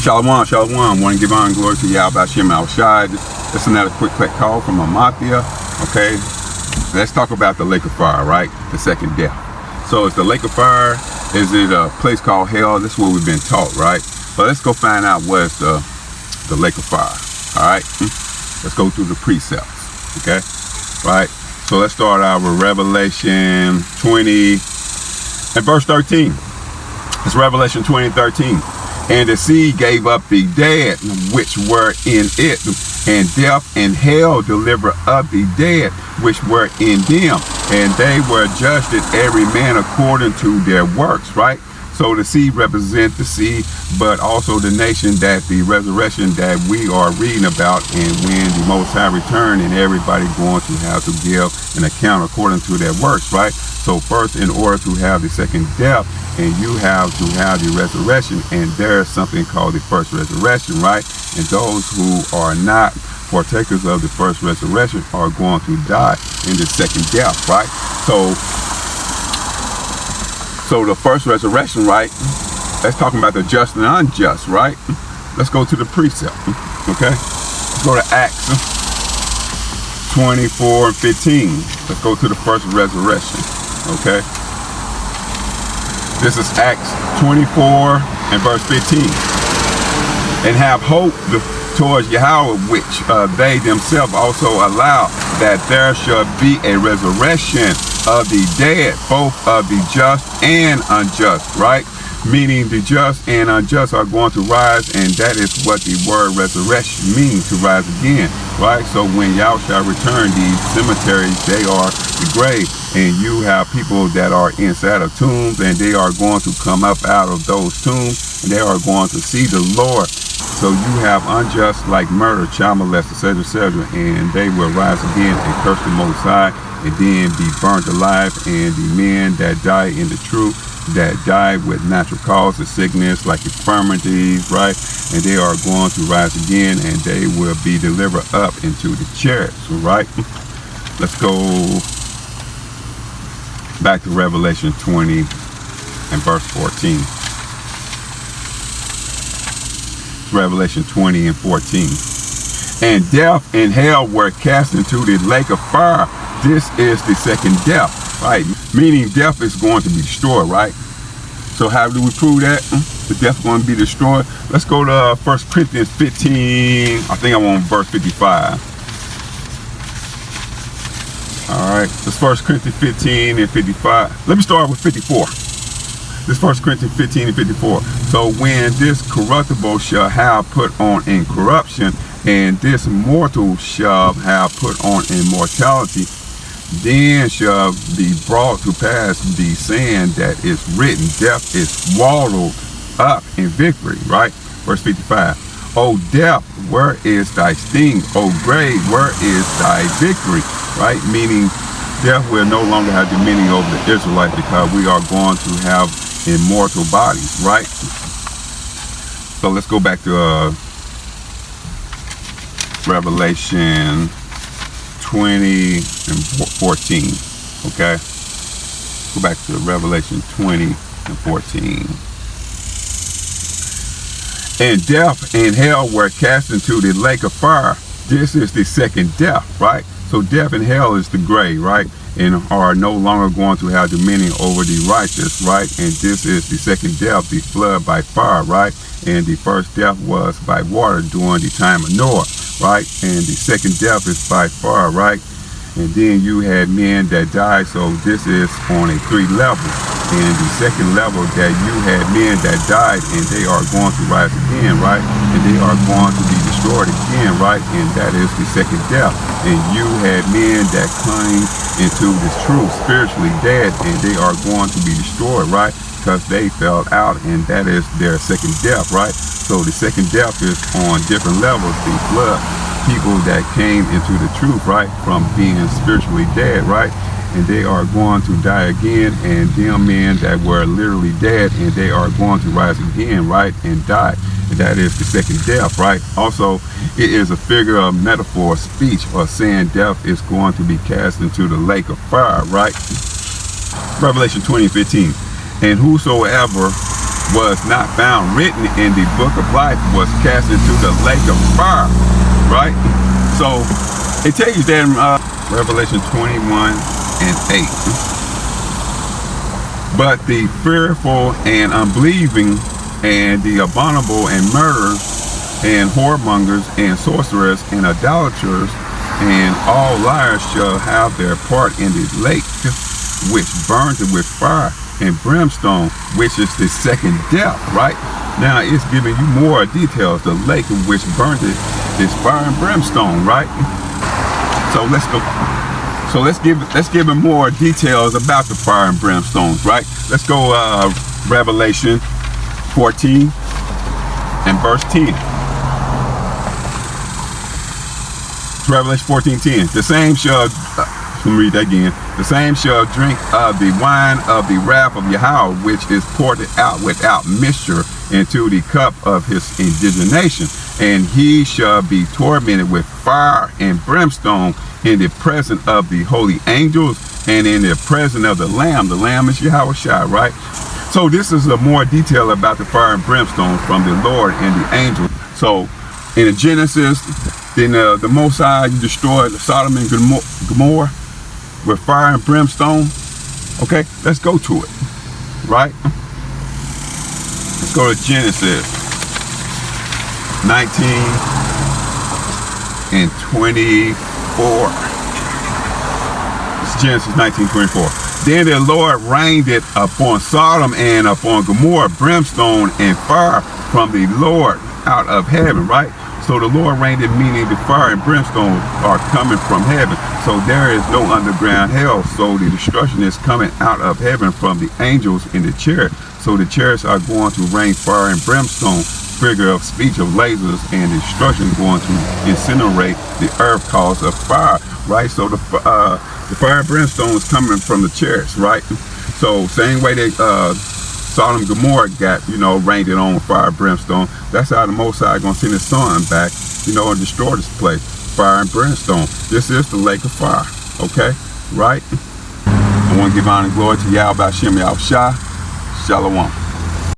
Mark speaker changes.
Speaker 1: Shalom, shalom. I want to give honor and glory to Yahweh Hashem Al Shai. This is another quick call from Ahmathya. Okay, let's talk about the lake of fire, right? The second death. So is the lake of fire, is it a place called hell? This is what we've been taught, right? But let's go find out what is the lake of fire. All right, let's go through the precepts. Okay, right? So let's start out with Revelation 20 and verse 13. It's Revelation 20:13. And the sea gave up the dead which were in it, and death and hell delivered up the dead which were in them, and they were judged every man according to their works, right? So the sea represents the sea, but also the nation, that the resurrection that we are reading about, and when the Most High return, and everybody going to have to give an account according to their works, right? So first, in order to have the second death, and you have to have the resurrection, and there's something called the first resurrection, right? And those who are not partakers of the first resurrection are going to die in the second death, right? So the first resurrection, right? That's talking about the just and unjust, right? Let's go to the precept, okay? Let's go to Acts 24 and 15. Let's go to the first resurrection, okay? This is Acts 24 and verse 15. And have hope towards Yahweh, which they themselves also allow, that there shall be a resurrection of the dead, both of the just and unjust, right? Meaning the just and unjust are going to rise, and that is what the word resurrection means, to rise again, right? So when Yahweh shall return, these cemeteries, they are the grave, and you have people that are inside of tombs, and they are going to come up out of those tombs, and they are going to see the Lord. So you have unjust like murder, child molest, etc., etc., and they will rise again and curse the Most High, and then be burnt alive. And the men that die in the truth, that die with natural causes, sickness like infirmities, right? And they are going to rise again, and they will be delivered up into the chariots, right? Let's go back to Revelation 20 and verse 14. Revelation 20 and 14. And death and hell were cast into the lake of fire. This is the second death, right? Meaning death is going to be destroyed, right? So how do we prove that? The death is going to be destroyed. Let's go to 1 Corinthians 15. I think I'm on verse 55. All right, this 1 Corinthians 15 and 55. Let me start with 54. This 1 Corinthians 15 and 54. So when this corruptible shall have put on incorruption, and this mortal shall have put on immortality, then shall be brought to pass the saying that is written, death is swallowed up in victory, right? Verse 55. O death, where is thy sting? O grave, where is thy victory? Right? Meaning death will no longer have dominion over the Israelites, because we are going to have immortal bodies, right? So let's go back to Revelation 20 and 14. Okay, go back to Revelation 20 and 14. And death and hell were cast into the lake of fire. This is the second death, right? So death and hell is the grave, right? And are no longer going to have dominion over the righteous, right? And this is the second death, the flood by fire, right? And the first death was by water during the time of Noah, right? And the second death is by fire, right? And then you had men that died, so this is on a 3 level. And the second level, that you had men that died, and they are going to rise again, right? And they are going to be destroyed again, right? And that is the second death. And you had men that came into this truth spiritually dead, and they are going to be destroyed, right? Because they fell out, and that is their second death, right? So the second death is on different levels. The flood, people that came into the truth, right, from being spiritually dead, right? And they are going to die again, and them men that were literally dead, and they are going to rise again, right, and die. And that is the second death, right? Also, it is a figure of metaphor, speech, or saying death is going to be cast into the lake of fire, right? Revelation 20:15. And whosoever was not found written in the book of life was cast into the lake of fire, right? So it tells you that in Revelation 21:8. But the fearful and unbelieving and the abominable and murderers and whoremongers and sorcerers and idolaters and all liars shall have their part in the lake which burns with fire and brimstone, which is the second death, right? Now it's giving you more details. The lake which burned it is fire and brimstone, right? So let's go. So let's give him more details about the fire and brimstones, right? Let's go Revelation 14 and verse 10. Revelation 14:10. The same shall let me read that again. The same shall drink of the wine of the wrath of Yahweh, which is poured out without mixture into the cup of his indignation, and he shall be tormented with fire and brimstone in the presence of the holy angels and in the presence of the Lamb. The Lamb is Yahweh Shai, right? So this is a more detail about the fire and brimstone from the Lord and the angels. So in the Genesis, then the Most High destroyed Sodom and Gomorrah with fire and brimstone. Okay, let's go to it, right? Let's go to Genesis 19 and 24. It's Genesis 19:24. Then the Lord rained it upon Sodom and upon Gomorrah brimstone and fire from the Lord out of heaven, right? So the Lord rained it, meaning the fire and brimstone are coming from heaven. So there is no underground hell. So the destruction is coming out of heaven from the angels in the chariot. So the chariots are going to rain fire and brimstone, figure of speech of lasers, and destruction going to incinerate the earth cause of fire, right? So the fire and brimstone is coming from the chariots, right? So same way that Sodom and Gomorrah got, rained it on fire and brimstone. That's how the Most High gonna send his son back, and destroy this place. Fire and brimstone. This is the lake of fire. Okay? Right? I want to give honor and glory to Yahweh Hashem Yahweh Shai. Shalom.